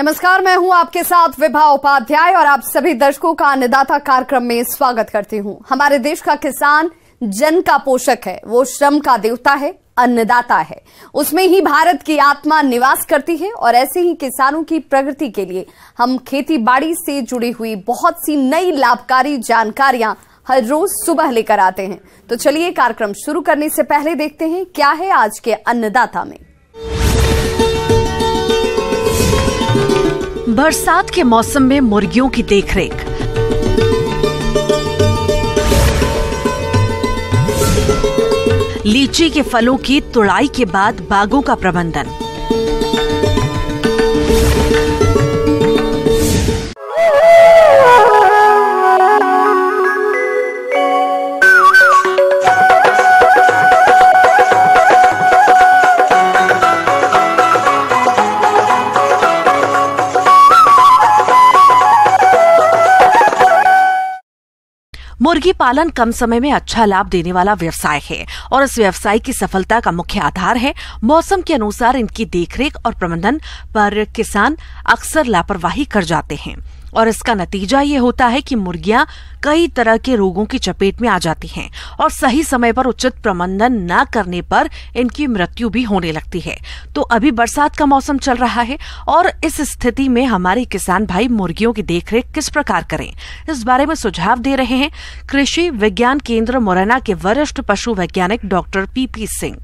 नमस्कार, मैं हूं आपके साथ विभा उपाध्याय और आप सभी दर्शकों का अन्नदाता कार्यक्रम में स्वागत करती हूं। हमारे देश का किसान जन का पोषक है, वो श्रम का देवता है, अन्नदाता है। उसमें ही भारत की आत्मा निवास करती है और ऐसे ही किसानों की प्रगति के लिए हम खेती बाड़ी से जुड़ी हुई बहुत सी नई लाभकारी जानकारियां हर रोज सुबह लेकर आते हैं। तो चलिए कार्यक्रम शुरू करने से पहले देखते हैं क्या है आज के अन्नदाता में। बरसात के मौसम में मुर्गियों की देखरेख। लीची के फलों की तुड़ाई के बाद बागों का प्रबंधन। मुर्गी पालन कम समय में अच्छा लाभ देने वाला व्यवसाय है और इस व्यवसाय की सफलता का मुख्य आधार है मौसम के अनुसार इनकी देखरेख और प्रबंधन पर किसान अक्सर लापरवाही कर जाते हैं और इसका नतीजा ये होता है कि मुर्गियां कई तरह के रोगों की चपेट में आ जाती हैं और सही समय पर उचित प्रबंधन न करने पर इनकी मृत्यु भी होने लगती है। तो अभी बरसात का मौसम चल रहा है और इस स्थिति में हमारे किसान भाई मुर्गियों की देखरेख किस प्रकार करें, इस बारे में सुझाव दे रहे हैं कृषि विज्ञान केंद्र मुरैना के वरिष्ठ पशु वैज्ञानिक डॉक्टर पी सिंह।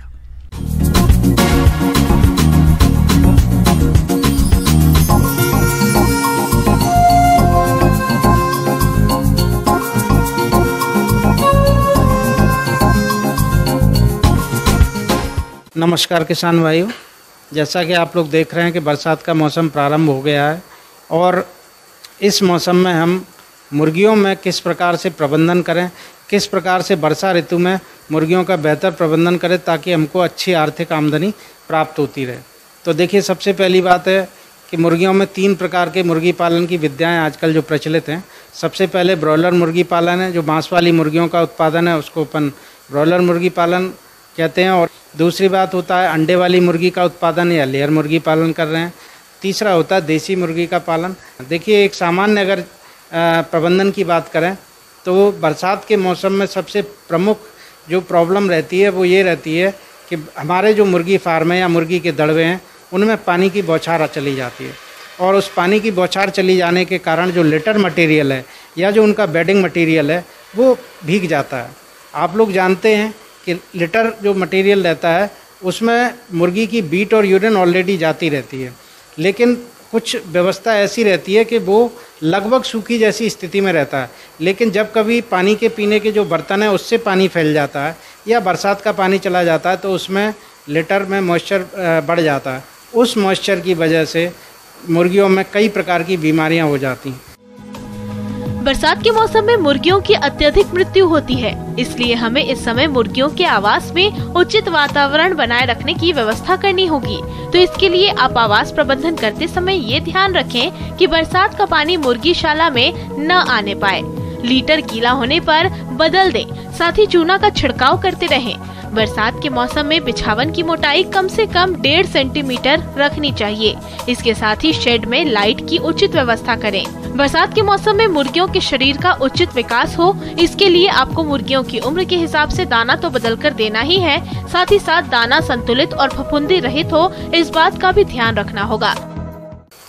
नमस्कार किसान भाइयों, जैसा कि आप लोग देख रहे हैं कि बरसात का मौसम प्रारंभ हो गया है और इस मौसम में हम मुर्गियों में किस प्रकार से प्रबंधन करें, किस प्रकार से वर्षा ऋतु में मुर्गियों का बेहतर प्रबंधन करें ताकि हमको अच्छी आर्थिक आमदनी प्राप्त होती रहे। तो देखिए, सबसे पहली बात है कि मुर्गियों में 3 प्रकार के मुर्गी पालन की विद्याएं आजकल जो प्रचलित हैं। सबसे पहले ब्रॉयलर मुर्गी पालन है, जो मांस वाली मुर्गियों का उत्पादन है, उसको अपन ब्रॉयलर मुर्गी पालन कहते हैं। और दूसरी बात होता है अंडे वाली मुर्गी का उत्पादन या लेयर मुर्गी पालन कर रहे हैं। तीसरा होता है देसी मुर्गी का पालन। देखिए, एक सामान्य अगर प्रबंधन की बात करें तो बरसात के मौसम में सबसे प्रमुख जो प्रॉब्लम रहती है वो ये रहती है कि हमारे जो मुर्गी फार्म है या मुर्गी के दड़वे हैं उनमें पानी की बौछार चली जाती है और उस पानी की बौछार चली जाने के कारण जो लिटर मटेरियल है या जो उनका बेडिंग मटेरियल है वो भीग जाता है। आप लोग जानते हैं कि लिटर जो मटेरियल रहता है उसमें मुर्गी की बीट और यूरिन ऑलरेडी जाती रहती है, लेकिन कुछ व्यवस्था ऐसी रहती है कि वो लगभग सूखी जैसी स्थिति में रहता है। लेकिन जब कभी पानी के पीने के जो बर्तन है उससे पानी फैल जाता है या बरसात का पानी चला जाता है तो उसमें लिटर में मॉइस्चर बढ़ जाता है। उस मॉइस्चर की वजह से मुर्गियों में कई प्रकार की बीमारियां हो जाती हैं। बरसात के मौसम में मुर्गियों की अत्यधिक मृत्यु होती है, इसलिए हमें इस समय मुर्गियों के आवास में उचित वातावरण बनाए रखने की व्यवस्था करनी होगी। तो इसके लिए आप आवास प्रबंधन करते समय ये ध्यान रखें कि बरसात का पानी मुर्गीशाला में न आने पाए। लीटर गीला होने पर बदल दें, साथ ही चूना का छिड़काव करते रहें। बरसात के मौसम में बिछावन की मोटाई कम से कम 1.5 सेंटीमीटर रखनी चाहिए। इसके साथ ही शेड में लाइट की उचित व्यवस्था करें। बरसात के मौसम में मुर्गियों के शरीर का उचित विकास हो, इसके लिए आपको मुर्गियों की उम्र के हिसाब से दाना तो बदल कर देना ही है, साथ ही साथ दाना संतुलित और फफूंदी रहित हो, इस बात का भी ध्यान रखना होगा।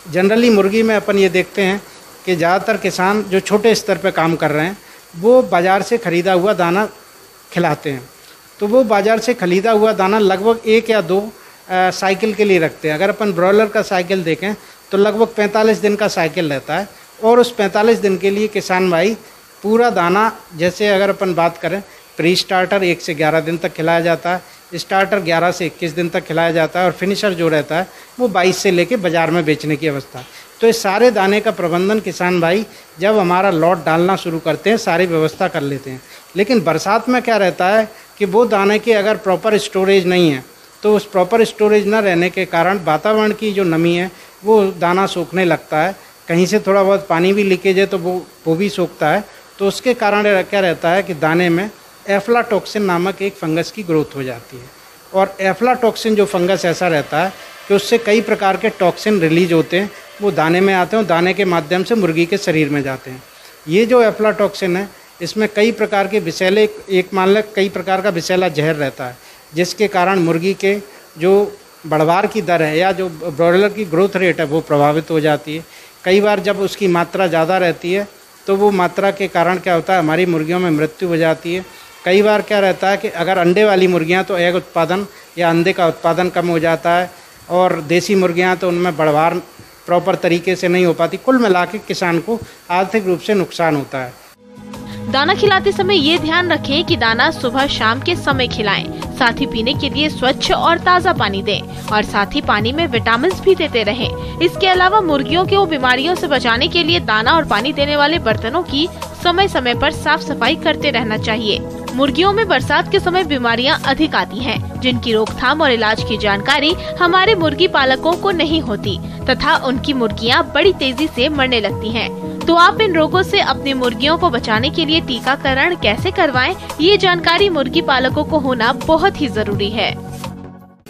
जनरली मुर्गी में अपन ये देखते हैं कि ज़्यादातर किसान जो छोटे स्तर पर काम कर रहे हैं वो बाज़ार से ख़रीदा हुआ दाना खिलाते हैं। तो वो बाज़ार से ख़रीदा हुआ दाना लगभग 1 या 2 साइकिल के लिए रखते हैं। अगर अपन ब्रॉयलर का साइकिल देखें तो लगभग 45 दिन का साइकिल रहता है और उस 45 दिन के लिए किसान भाई पूरा दाना, जैसे अगर अपन बात करें प्री स्टार्टर 1 से 11 दिन तक खिलाया जाता है, स्टार्टर 11 से 21 दिन तक खिलाया जाता है और फिनिशर जो रहता है वो 22 से लेके बाज़ार में बेचने की अवस्था। तो इस सारे दाने का प्रबंधन किसान भाई जब हमारा लॉट डालना शुरू करते हैं सारी व्यवस्था कर लेते हैं। लेकिन बरसात में क्या रहता है कि वो दाने की अगर प्रॉपर स्टोरेज नहीं है तो उस प्रॉपर स्टोरेज न रहने के कारण वातावरण की जो नमी है वो दाना सूखने लगता है। कहीं से थोड़ा बहुत पानी भी लीकेज है तो वो भी सूखता है। तो उसके कारण क्या रहता है कि दाने में एफ्लाटॉक्सिन नामक एक फंगस की ग्रोथ हो जाती है। और एफ्लाटॉक्सिन जो फंगस ऐसा रहता है कि उससे कई प्रकार के टॉक्सिन रिलीज होते हैं वो दाने में आते हैं और दाने के माध्यम से मुर्गी के शरीर में जाते हैं। ये जो एफ्लाटॉक्सिन है, इसमें कई प्रकार के विषैले, एक मान लें कई प्रकार का विषैला जहर रहता है, जिसके कारण मुर्गी के जो बढ़वार की दर है या जो ब्रॉयलर की ग्रोथ रेट है वो प्रभावित हो जाती है। कई बार जब उसकी मात्रा ज़्यादा रहती है तो वो मात्रा के कारण क्या होता है, हमारी मुर्गियों में मृत्यु हो जाती है। कई बार क्या रहता है कि अगर अंडे वाली मुर्गियाँ तो एग उत्पादन या अंडे का उत्पादन कम हो जाता है, और देसी मुर्गियाँ तो उनमें बढ़वार प्रॉपर तरीके से नहीं हो पाती। कुल मिला के किसान को आर्थिक रूप से नुकसान होता है। दाना खिलाते समय ये ध्यान रखें कि दाना सुबह शाम के समय खिलाएं। साथ ही पीने के लिए स्वच्छ और ताज़ा पानी दें और साथ ही पानी में विटामिन भी देते रहें। इसके अलावा मुर्गियों को बीमारियों से बचाने के लिए दाना और पानी देने वाले बर्तनों की समय समय पर साफ सफाई करते रहना चाहिए। मुर्गियों में बरसात के समय बीमारियां अधिक आती हैं, जिनकी रोकथाम और इलाज की जानकारी हमारे मुर्गी पालकों को नहीं होती तथा उनकी मुर्गियां बड़ी तेजी से मरने लगती हैं। तो आप इन रोगों से अपनी मुर्गियों को बचाने के लिए टीकाकरण कैसे करवाएं, ये जानकारी मुर्गी पालकों को होना बहुत ही जरूरी है।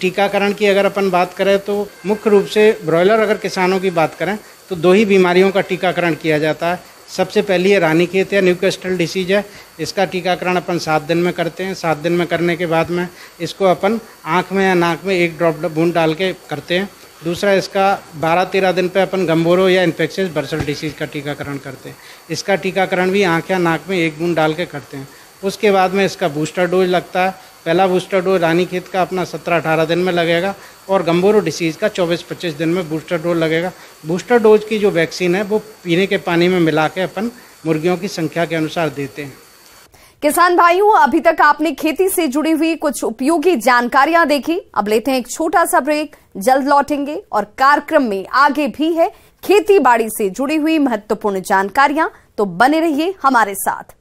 टीकाकरण की अगर अपन बात करें तो मुख्य रूप से ब्रॉयलर अगर किसानों की बात करें तो 2 ही बीमारियों का टीकाकरण किया जाता है। सबसे पहली है रानीखेत या न्यूकास्टल डिसीज है। इसका टीकाकरण अपन 7 दिन में करते हैं। 7 दिन में करने के बाद में इसको अपन आँख में या नाक में 1 ड्रॉप बूंद डाल के करते हैं। दूसरा, इसका 12-13 दिन पे अपन गम्बोरो या इन्फेक्शियस बर्सल डिसीज का टीकाकरण करते हैं। इसका टीकाकरण भी आँख या नाक में 1 बूंद डाल के करते हैं। उसके बाद में इसका बूस्टर डोज लगता है। पहला बूस्टर डोज रानीखेत का अपना 17-18 दिन में लगेगा और गम्बोरो डिसीज़ का 24-25 दिन में बूस्टर डोज लगेगा। बूस्टर डोज की जो वैक्सीन है वो पीने के पानी में मिला के अपन मुर्गियों की संख्या के अनुसार देते हैं। किसान भाइयों, अभी तक आपने खेती से जुड़ी हुई कुछ उपयोगी जानकारियां देखी। अब लेते हैं एक छोटा सा ब्रेक, जल्द लौटेंगे और कार्यक्रम में आगे भी है खेती बाड़ी से जुड़ी हुई महत्वपूर्ण जानकारियां, तो बने रहिए हमारे साथ।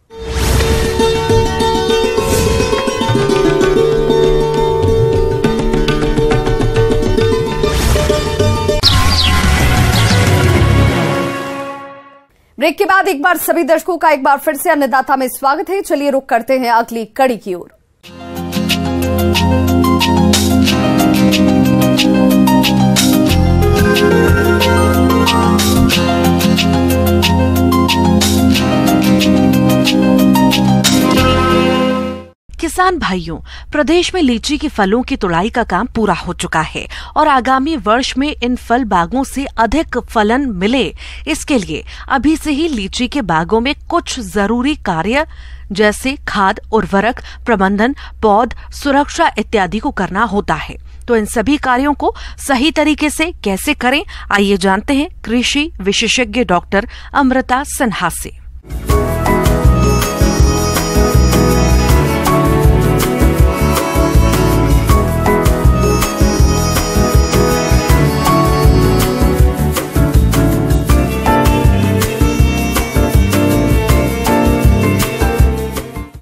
ब्रेक के बाद एक बार सभी दर्शकों का एक बार फिर से अन्नदाता में स्वागत है। चलिए रुक करते हैं अगली कड़ी की ओर। किसान भाइयों, प्रदेश में लीची की फलों की तुड़ाई का काम पूरा हो चुका है और आगामी वर्ष में इन फल बागों से अधिक फलन मिले, इसके लिए अभी से ही लीची के बागों में कुछ जरूरी कार्य जैसे खाद, उर्वरक प्रबंधन, पौध सुरक्षा इत्यादि को करना होता है। तो इन सभी कार्यों को सही तरीके से कैसे करें, आइए जानते हैं कृषि विशेषज्ञ डॉक्टर अमृता सिन्हा से।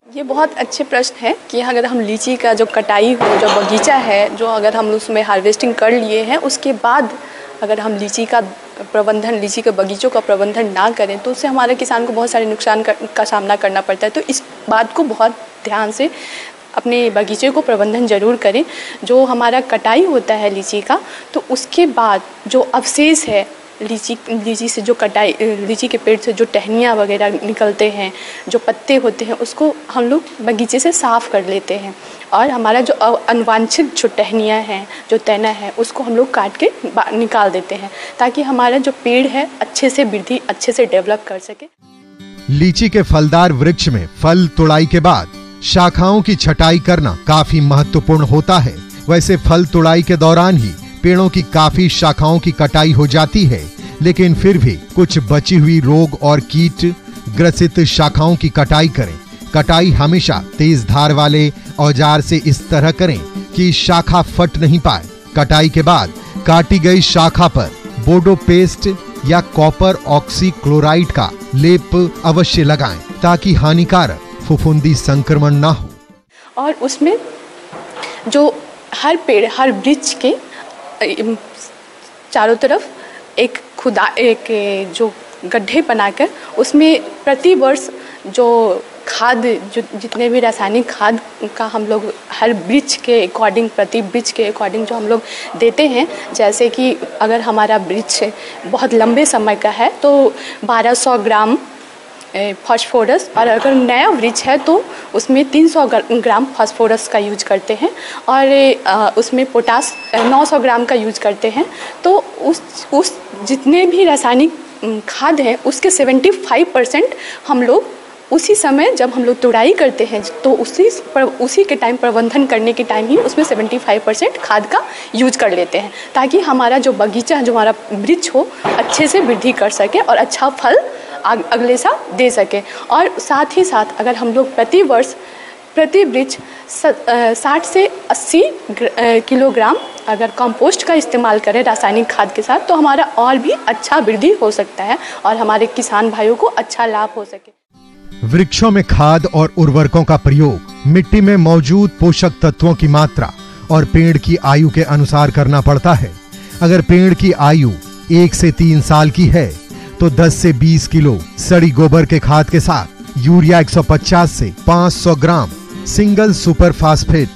ये बहुत अच्छे प्रश्न है कि अगर हम लीची का जो कटाई हो, जो बगीचा है, जो अगर हम उसमें हार्वेस्टिंग कर लिए हैं, उसके बाद अगर हम लीची का प्रबंधन, लीची के बगीचों का प्रबंधन ना करें तो उससे हमारे किसान को बहुत सारे नुकसान का सामना करना पड़ता है। तो इस बात को बहुत ध्यान से अपने बगीचे को प्रबंधन जरूर करें। जो हमारा कटाई होता है लीची का, तो उसके बाद जो अवशेष है लीची से, जो कटाई लीची के पेड़ से जो टहनियाँ वगैरह निकलते हैं, जो पत्ते होते हैं, उसको हम लोग बगीचे से साफ़ कर लेते हैं और हमारा जो अनवांछित जो टहनियाँ हैं, जो तना है, उसको हम लोग काट के निकाल देते हैं ताकि हमारा जो पेड़ है अच्छे से वृद्धि, अच्छे से डेवलप कर सके। लीची के फलदार वृक्ष में फल तुड़ाई के बाद शाखाओं की छटाई करना काफी महत्वपूर्ण होता है। वैसे फल तुड़ाई के दौरान ही पेड़ों की काफी शाखाओं की कटाई हो जाती है, लेकिन फिर भी कुछ बची हुई रोग और कीट ग्रसित शाखाओं की कटाई करें। कटाई हमेशा तेज धार वाले औजार से इस तरह करें कि शाखा फट नहीं पाए। कटाई के बाद काटी गई शाखा पर बोडो पेस्ट या कॉपर ऑक्सीक्लोराइड का लेप अवश्य लगाएं ताकि हानिकारक फफूंदी संक्रमण ना हो। और उसमें जो हर पेड़, हर वृक्ष के चारों तरफ एक जो गड्ढे बनाकर उसमें प्रति वर्ष जो खाद जो जितने भी रासायनिक खाद का हम लोग हर वृक्ष के अकॉर्डिंग, प्रति वृक्ष के अकॉर्डिंग जो हम लोग देते हैं, जैसे कि अगर हमारा वृक्ष बहुत लंबे समय का है तो 1200 ग्राम फास्फोरस, और अगर नया वृक्ष है तो उसमें 300 ग्राम फास्फोरस का यूज करते हैं, और उसमें पोटास 900 ग्राम का यूज करते हैं। तो उस जितने भी रासायनिक खाद हैं उसके 75% हम लोग उसी समय जब हम लोग तुड़ाई करते हैं तो उसी के टाइम, प्रबंधन करने के टाइम ही उसमें 75% खाद का यूज कर लेते हैं, ताकि हमारा जो बगीचा, जो हमारा वृक्ष हो, अच्छे से वृद्धि कर सके और अच्छा फल अगले साल दे सके। और साथ ही साथ अगर हम लोग प्रति वर्ष प्रति वृक्ष 60 से 80 किलोग्राम अगर कंपोस्ट का इस्तेमाल करें रासायनिक खाद के साथ, तो हमारा और भी अच्छा वृद्धि हो सकता है और हमारे किसान भाइयों को अच्छा लाभ हो सके। वृक्षों में खाद और उर्वरकों का प्रयोग मिट्टी में मौजूद पोषक तत्वों की मात्रा और पेड़ की आयु के अनुसार करना पड़ता है। अगर पेड़ की आयु 1 से 3 साल की है तो 10 से 20 किलो सड़ी गोबर के खाद के साथ यूरिया 150 से 500 ग्राम, सिंगल सुपर फास्फेट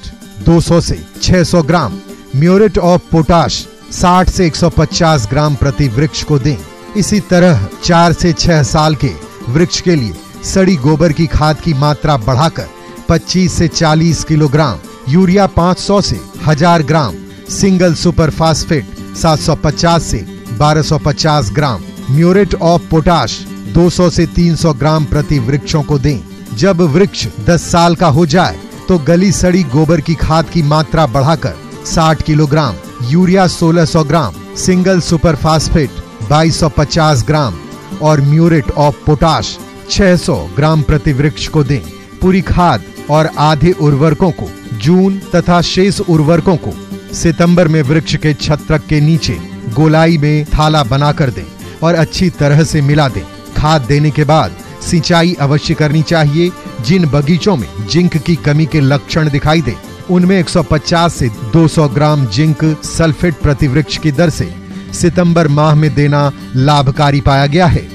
200 से 600 ग्राम, म्यूरेट ऑफ पोटाश 60 से 150 ग्राम प्रति वृक्ष को दें। इसी तरह 4 से 6 साल के वृक्ष के लिए सड़ी गोबर की खाद की मात्रा बढ़ाकर 25 से 40 किलोग्राम, यूरिया 500 से 1000 ग्राम, सिंगल सुपर फास्फेट 750 से 1250 ग्राम, म्यूरेट ऑफ पोटाश 200 से 300 ग्राम प्रति वृक्षों को दें। जब वृक्ष 10 साल का हो जाए तो गली सड़ी गोबर की खाद की मात्रा बढ़ाकर 60 किलोग्राम, यूरिया 1600 ग्राम, सिंगल सुपर फास्फेट 2250 ग्राम और म्यूरेट ऑफ पोटाश 600 ग्राम प्रति वृक्ष को दें। पूरी खाद और आधे उर्वरकों को जून तथा शेष उर्वरकों को सितंबर में वृक्ष के छत्रक के नीचे गोलाई में थाला बनाकर दें और अच्छी तरह से मिला दें। खाद देने के बाद सिंचाई अवश्य करनी चाहिए। जिन बगीचों में जिंक की कमी के लक्षण दिखाई दे उनमें 150 से 200 ग्राम जिंक सल्फेट प्रति वृक्ष की दर से सितंबर माह में देना लाभकारी पाया गया है।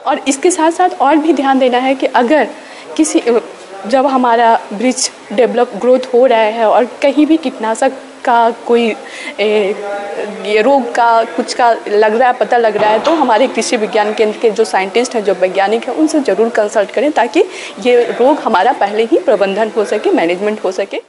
और इसके साथ साथ और भी ध्यान देना है कि अगर जब हमारा वृक्ष डेवलप ग्रोथ हो रहा है और कहीं भी कीटनाशक का कोई ये रोग का कुछ का लग रहा है, पता लग रहा है, तो हमारे कृषि विज्ञान केंद्र के जो साइंटिस्ट हैं, जो वैज्ञानिक हैं, उनसे जरूर कंसल्ट करें ताकि ये रोग हमारा पहले ही प्रबंधन हो सके, मैनेजमेंट हो सके।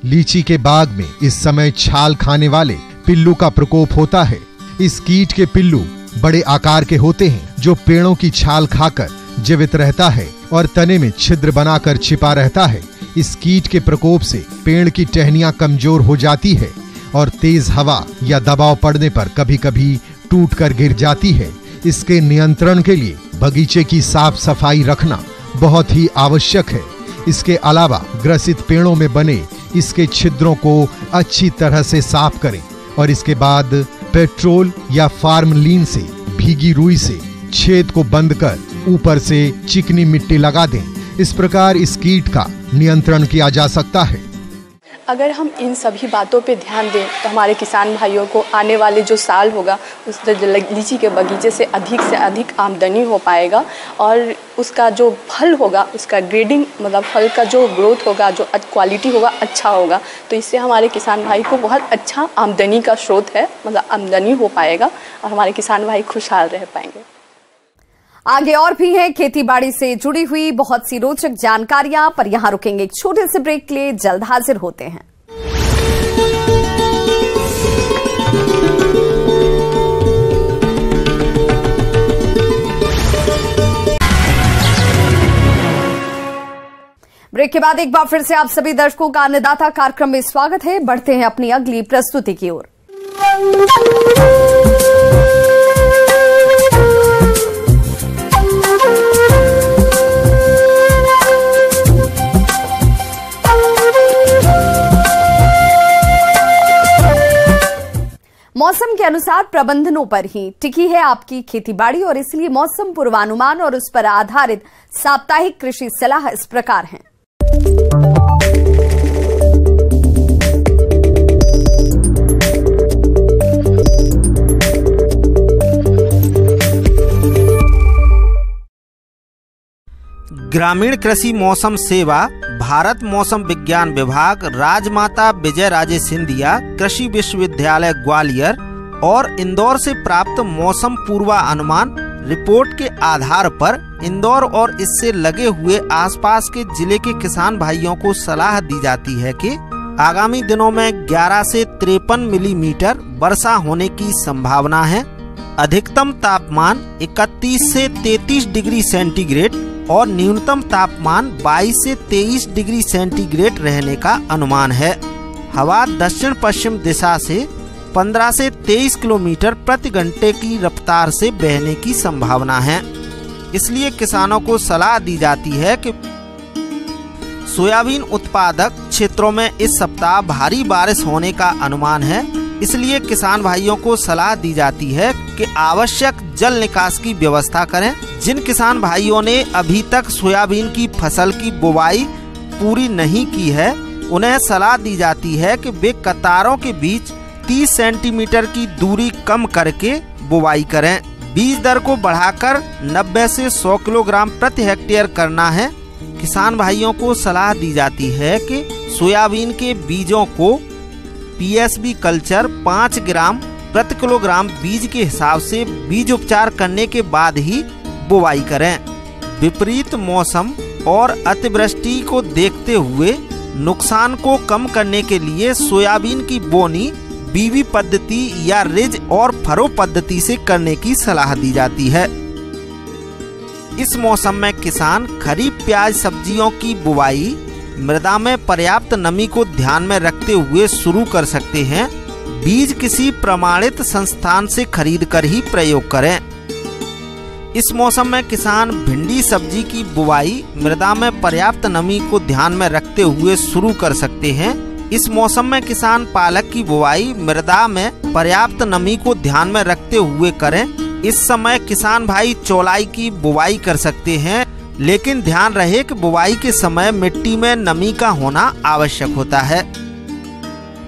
लीची के बाग में इस समय छाल खाने वाले पिल्लू का प्रकोप होता है। इस कीट के पिल्लू बड़े आकार के होते हैं जो पेड़ों की छाल खाकर जीवित रहता है और तने में छिद्र बनाकर छिपा रहता है। इस कीट के प्रकोप से पेड़ की टहनियां कमजोर हो जाती है और तेज हवा या दबाव पड़ने पर कभी कभी टूटकर गिर जाती है। इसके नियंत्रण के लिए बगीचे की साफ सफाई रखना बहुत ही आवश्यक है। इसके अलावा ग्रसित पेड़ों में बने इसके छिद्रों को अच्छी तरह से साफ करें और इसके बाद पेट्रोल या फार्मलीन से भीगी रुई से छेद को बंद कर ऊपर से चिकनी मिट्टी लगा दें। इस प्रकार इस कीट का नियंत्रण किया जा सकता है। अगर हम इन सभी बातों पे ध्यान दें तो हमारे किसान भाइयों को आने वाले जो साल होगा उससे लीची के बगीचे से अधिक आमदनी हो पाएगा और उसका जो फल होगा, उसका ग्रेडिंग मतलब फल का जो ग्रोथ होगा, जो क्वालिटी होगा, अच्छा होगा। तो इससे हमारे किसान भाई को बहुत अच्छा आमदनी का स्रोत है, मतलब आमदनी हो पाएगा और हमारे किसान भाई खुशहाल रह पाएंगे। आगे और भी हैं खेती बाड़ी से जुड़ी हुई बहुत सी रोचक जानकारियां, पर यहां रुकेंगे एक छोटे से ब्रेक के लिए। जल्द हाजिर होते हैं। ब्रेक के बाद एक बार फिर से आप सभी दर्शकों का अन्नदाता कार्यक्रम में स्वागत है। बढ़ते हैं अपनी अगली प्रस्तुति की ओर। मौसम के अनुसार प्रबंधनों पर ही टिकी है आपकी खेतीबाड़ी और इसलिए मौसम पूर्वानुमान और उस पर आधारित साप्ताहिक कृषि सलाह इस प्रकार है। ग्रामीण कृषि मौसम सेवा, भारत मौसम विज्ञान विभाग, राजमाता विजय राजे सिंधिया कृषि विश्वविद्यालय ग्वालियर और इंदौर से प्राप्त मौसम पूर्वानुमान रिपोर्ट के आधार पर इंदौर और इससे लगे हुए आसपास के जिले के किसान भाइयों को सलाह दी जाती है कि आगामी दिनों में 11 से 53 मिलीमीटर वर्षा होने की संभावना है। अधिकतम तापमान 31 से 33 डिग्री सेंटीग्रेड और न्यूनतम तापमान 22 से 23 डिग्री सेंटीग्रेड रहने का अनुमान है। हवा दक्षिण पश्चिम दिशा से 15 से 23 किलोमीटर प्रति घंटे की रफ्तार से बहने की संभावना है। इसलिए किसानों को सलाह दी जाती है कि सोयाबीन उत्पादक क्षेत्रों में इस सप्ताह भारी बारिश होने का अनुमान है। इसलिए किसान भाइयों को सलाह दी जाती है कि आवश्यक जल निकास की व्यवस्था करें। जिन किसान भाइयों ने अभी तक सोयाबीन की फसल की बुवाई पूरी नहीं की है, उन्हें सलाह दी जाती है कि वे कतारों के बीच 30 सेंटीमीटर की दूरी कम करके बुवाई करें। बीज दर को बढ़ाकर 90 से 100 किलोग्राम प्रति हेक्टेयर करना है। किसान भाइयों को सलाह दी जाती है कि सोयाबीन के बीजों को पीएसबी कल्चर 5 ग्राम प्रति किलोग्राम बीज के हिसाब से बीज उपचार करने के बाद ही बुवाई करें। विपरीत मौसम और अतिवृष्टि को देखते हुए नुकसान को कम करने के लिए सोयाबीन की बोनी बीवी पद्धति या रिज और फरो पद्धति से करने की सलाह दी जाती है। इस मौसम में किसान खरीफ प्याज सब्जियों की बुवाई मृदा में पर्याप्त नमी को ध्यान में रखते हुए शुरू कर सकते हैं। बीज किसी प्रमाणित संस्थान से खरीदकर ही प्रयोग करें। इस मौसम में किसान भिंडी सब्जी की बुवाई मृदा में पर्याप्त नमी को ध्यान में रखते हुए शुरू कर सकते हैं। इस मौसम में किसान पालक की बुवाई मृदा में पर्याप्त नमी को ध्यान में रखते हुए करें। इस समय किसान भाई चौलाई की बुवाई कर सकते हैं, लेकिन ध्यान रहे कि बुवाई के समय मिट्टी में नमी का होना आवश्यक होता है।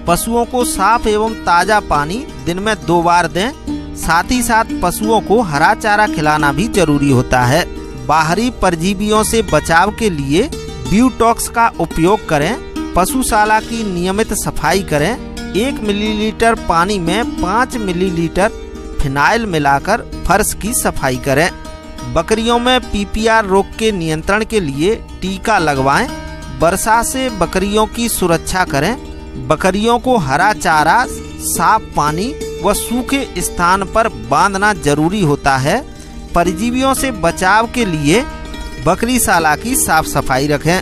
पशुओं को साफ एवं ताजा पानी दिन में 2 बार दें। साथ ही साथ पशुओं को हरा चारा खिलाना भी जरूरी होता है। बाहरी परजीवियों से बचाव के लिए ब्यूटॉक्स का उपयोग करें। पशुशाला की नियमित सफाई करें। 1 मिलीलीटर पानी में 5 मिलीलीटर फिनाइल मिलाकर फर्श की सफाई करें। बकरियों में पीपीआर रोग के नियंत्रण के लिए टीका लगवाएं। वर्षा से बकरियों की सुरक्षा करें। बकरियों को हरा चारा, साफ पानी व सूखे स्थान पर बांधना जरूरी होता है। परजीवियों से बचाव के लिए बकरीशाला की साफ सफाई रखें।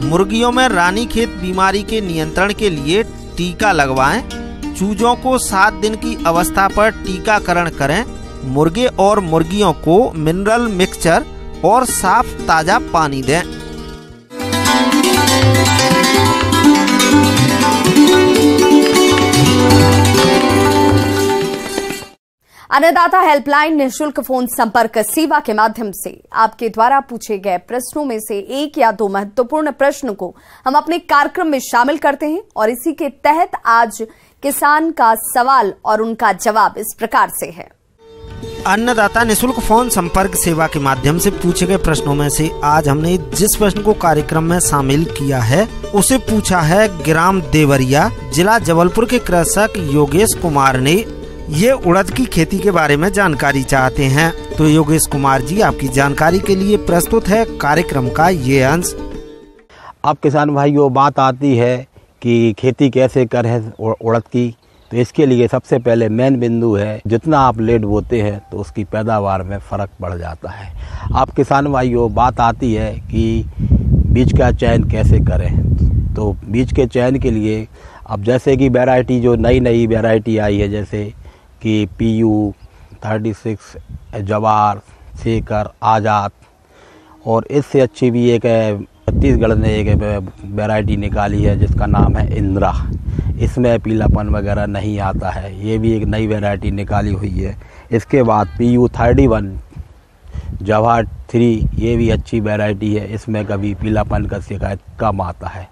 मुर्गियों में रानीखेत बीमारी के नियंत्रण के लिए टीका लगवाएं। चूजों को 7 दिन की अवस्था पर टीकाकरण करें। मुर्गे और मुर्गियों को मिनरल मिक्सचर और साफ ताजा पानी दें। अन्नदाता हेल्पलाइन निःशुल्क फोन संपर्क सेवा के माध्यम से आपके द्वारा पूछे गए प्रश्नों में से 1 या 2 महत्वपूर्ण प्रश्न को हम अपने कार्यक्रम में शामिल करते हैं और इसी के तहत आज किसान का सवाल और उनका जवाब इस प्रकार से है। अन्नदाता निःशुल्क फोन संपर्क सेवा के माध्यम से पूछे गए प्रश्नों में से आज हमने जिस प्रश्न को कार्यक्रम में शामिल किया है उसे पूछा है ग्राम देवरिया, जिला जबलपुर के कृषक योगेश कुमार ने। ये उड़द की खेती के बारे में जानकारी चाहते हैं। तो योगेश कुमार जी, आपकी जानकारी के लिए प्रस्तुत है कार्यक्रम का ये अंश। अब किसान भाइयों, बात आती है कि खेती कैसे करें उड़द की, तो इसके लिए सबसे पहले मेन बिंदु है जितना आप लेट बोते हैं तो उसकी पैदावार में फ़र्क पड़ जाता है। अब किसान भाइयों, बात आती है कि बीज का चयन कैसे करें। तो बीज के चयन के लिए अब जैसे कि वैरायटी जो नई वैरायटी आई है, जैसे कि PU 36, जवार, शेखर, आज़ाद, और इससे अच्छी भी एक छत्तीसगढ़ ने एक वैरायटी निकाली है जिसका नाम है इंदिरा। इसमें पीलापन वगैरह नहीं आता है। ये भी एक नई वैरायटी निकाली हुई है। इसके बाद PU 31, जवाहर 3, ये भी अच्छी वैरायटी है। इसमें कभी पीलापन का शिकायत कम आता है।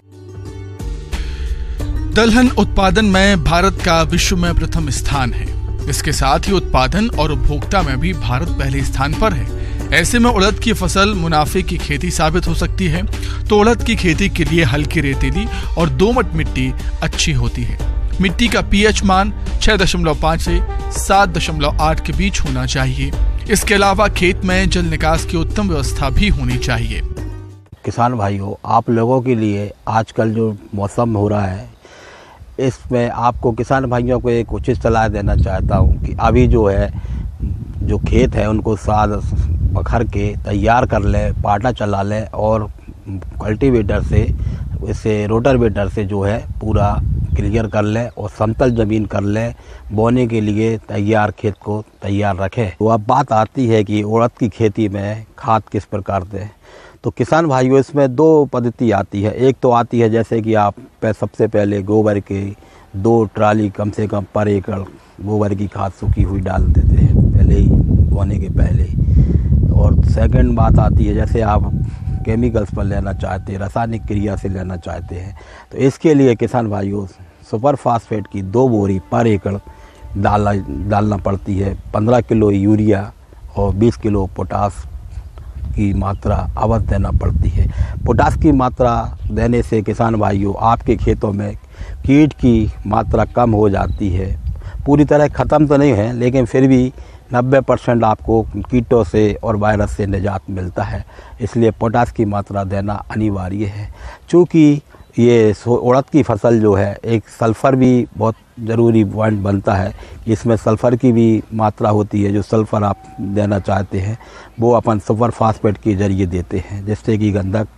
दलहन उत्पादन में भारत का विश्व में प्रथम स्थान है। इसके साथ ही उत्पादन और उपभोक्ता में भी भारत पहले स्थान पर है। ऐसे में उड़द की फसल मुनाफे की खेती साबित हो सकती है। तो उड़द की खेती के लिए हल्की रेतीली और दोमट मिट्टी अच्छी होती है। मिट्टी का पीएच मान 6.5 से 7.8 के बीच होना चाहिए। इसके अलावा खेत में जल निकास की उत्तम व्यवस्था भी होनी चाहिए। किसान भाइयों, आप लोगों के लिए आजकल जो मौसम हो रहा है, इसमें आपको किसान भाइयों को एक उचित सलाह देना चाहता हूँ कि अभी जो है जो खेत है उनको साद बखर के तैयार कर लें, पाटा चला लें और कल्टीवेटर से, इससे रोटावेटर से जो है पूरा क्लियर कर लें और समतल ज़मीन कर लें। बोने के लिए तैयार खेत को तैयार रखें। तो अब बात आती है कि उड़द की खेती में खाद किस प्रकार दें। तो किसान भाइयों, इसमें 2 पद्धति आती है। एक तो आती है जैसे कि आप सबसे पहले गोबर के 2 ट्राली कम से कम पर एकड़ गोबर की खाद सूखी हुई डाल देते हैं पहले ही, बोने के पहले ही। और सेकंड बात आती है जैसे आप केमिकल्स पर लेना चाहते हैं, रासायनिक क्रिया से लेना चाहते हैं, तो इसके लिए किसान भाइयों सुपर फास्फेट की 2 बोरी पर एकड़ डालना पड़ती है। 15 किलो यूरिया और 20 किलो पोटास की मात्रा अवश्य देना पड़ती है। पोटास की मात्रा देने से किसान भाइयों आपके खेतों में कीट की मात्रा कम हो जाती है। पूरी तरह ख़त्म तो नहीं है, लेकिन फिर भी 90% आपको कीटों से और वायरस से निजात मिलता है। इसलिए पोटास की मात्रा देना अनिवार्य है। चूँकि ये उड़द की फसल जो है, एक सल्फ़र भी बहुत ज़रूरी पॉइंट बनता है। इसमें सल्फ़र की भी मात्रा होती है। जो सल्फ़र आप देना चाहते हैं वो अपन सुपर फास्फेट के ज़रिए देते हैं, जिससे कि गंधक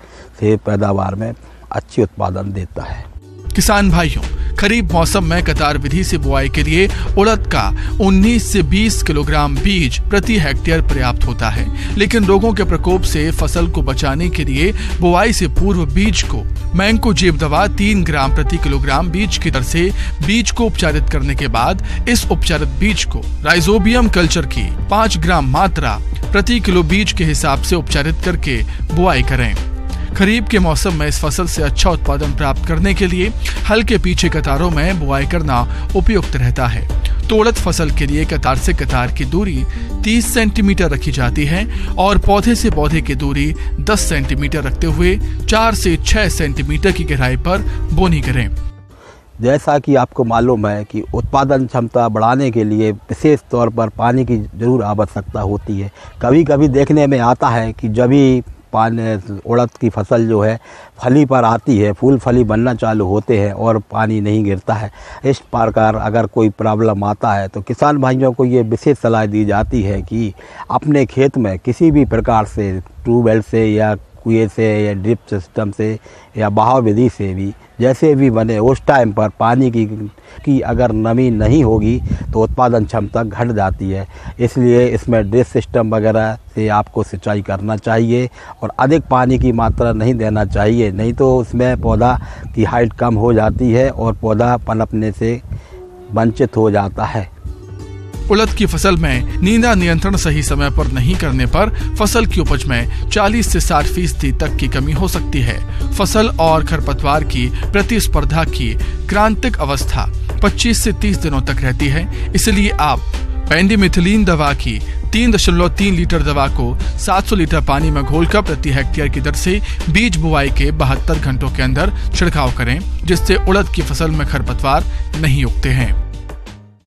से पैदावार में अच्छी उत्पादन देता है। किसान भाइयों, खरीफ मौसम में कतार विधि से बुआई के लिए उड़द का 19 से 20 किलोग्राम बीज प्रति हेक्टेयर पर्याप्त होता है। लेकिन रोगों के प्रकोप से फसल को बचाने के लिए बुआई से पूर्व बीज को मैंकोजेब दवा 3 ग्राम प्रति किलोग्राम बीज की दर से बीज को उपचारित करने के बाद इस उपचारित बीज को राइजोबियम कल्चर की 5 ग्राम मात्रा प्रति किलो बीज के हिसाब से उपचारित करके बुआई करें। खरीफ के मौसम में इस फसल से अच्छा उत्पादन प्राप्त करने के लिए हल्के पीछे कतारों में बुआई करना उपयुक्त रहता है। तो उड़द फसल के लिए कतार से कतार की दूरी 30 सेंटीमीटर रखी जाती है और पौधे से पौधे की दूरी 10 सेंटीमीटर रखते हुए 4 से 6 सेंटीमीटर की गहराई पर बोनी करें। जैसा कि आपको मालूम है कि उत्पादन क्षमता बढ़ाने के लिए विशेष तौर पर पानी की जरूर आवश्यकता होती है। कभी कभी देखने में आता है कि जब भी उड़द की फसल जो है फली पर आती है, फूल फली बनना चालू होते हैं और पानी नहीं गिरता है। इस प्रकार अगर कोई प्रॉब्लम आता है तो किसान भाइयों को ये विशेष सलाह दी जाती है कि अपने खेत में किसी भी प्रकार से ट्यूबवेल से या कुएं से या ड्रिप सिस्टम से या बहाव विधि से भी जैसे भी बने उस टाइम पर पानी की अगर नमी नहीं होगी तो उत्पादन क्षमता घट जाती है। इसलिए इसमें ड्रिप सिस्टम वगैरह से आपको सिंचाई करना चाहिए और अधिक पानी की मात्रा नहीं देना चाहिए, नहीं तो उसमें पौधा की हाइट कम हो जाती है और पौधा पनपने से वंचित हो जाता है। उड़द की फसल में नींदा नियंत्रण सही समय पर नहीं करने पर फसल की उपज में 40 से 60% तक की कमी हो सकती है। फसल और खरपतवार की प्रतिस्पर्धा की क्रांतिक अवस्था 25 से 30 दिनों तक रहती है। इसलिए आप पेंडिमिथिलीन दवा की 3.3 लीटर दवा को 700 लीटर पानी में घोलकर प्रति हेक्टेयर की दर से बीज बुआई के 72 घंटों के अंदर छिड़काव करें, जिससे उड़द की फसल में खरपतवार नहीं उगते हैं।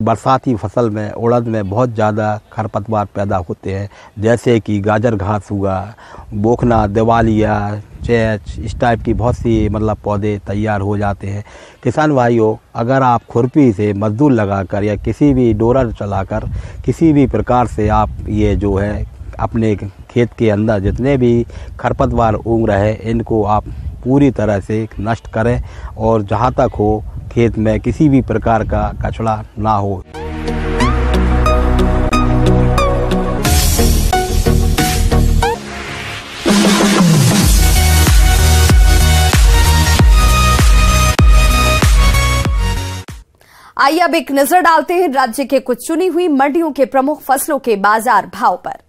बरसाती फसल में उड़द में बहुत ज़्यादा खरपतवार पैदा होते हैं, जैसे कि गाजर घास हुआ, बोखना, दिवालिया, चैच, इस टाइप की बहुत सी पौधे तैयार हो जाते हैं। किसान भाइयों, अगर आप खुरपी से मजदूर लगाकर या किसी भी डोरर चलाकर किसी भी प्रकार से आप ये जो है अपने खेत के अंदर जितने भी खरपतवार उग रहे हैं इनको आप पूरी तरह से नष्ट करें और जहाँ तक हो खेत में किसी भी प्रकार का कचरा ना हो। आइए अब एक नजर डालते हैं राज्य के कुछ चुनी हुई मंडियों के प्रमुख फसलों के बाजार भाव पर।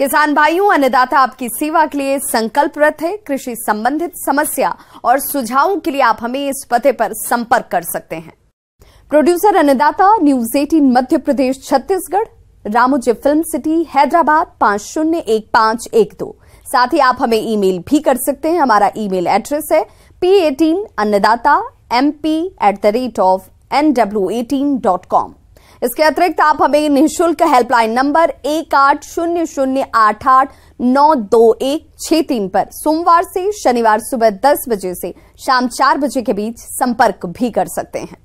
किसान भाइयों, अन्नदाता आपकी सेवा के लिए संकल्परत है। कृषि संबंधित समस्या और सुझावों के लिए आप हमें इस पते पर संपर्क कर सकते हैं। प्रोड्यूसर अन्नदाता, news 18 Madhya Pradesh Chhattisgarh, Ramoji film city, Hyderabad 501512। साथ ही आप हमें ईमेल भी कर सकते हैं। हमारा ईमेल एड्रेस है p18annadatamp@nw18.com। इसके अतिरिक्त आप हमें निःशुल्क हेल्पलाइन नंबर 180088922163 पर सोमवार से शनिवार सुबह 10 बजे से शाम 4 बजे के बीच संपर्क भी कर सकते हैं।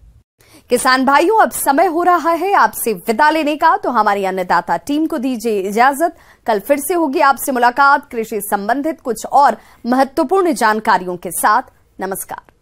किसान भाइयों, अब समय हो रहा है आपसे विदा लेने का, तो हमारी अन्नदाता टीम को दीजिए इजाजत। कल फिर से होगी आपसे मुलाकात कृषि संबंधित कुछ और महत्वपूर्ण जानकारियों के साथ। नमस्कार।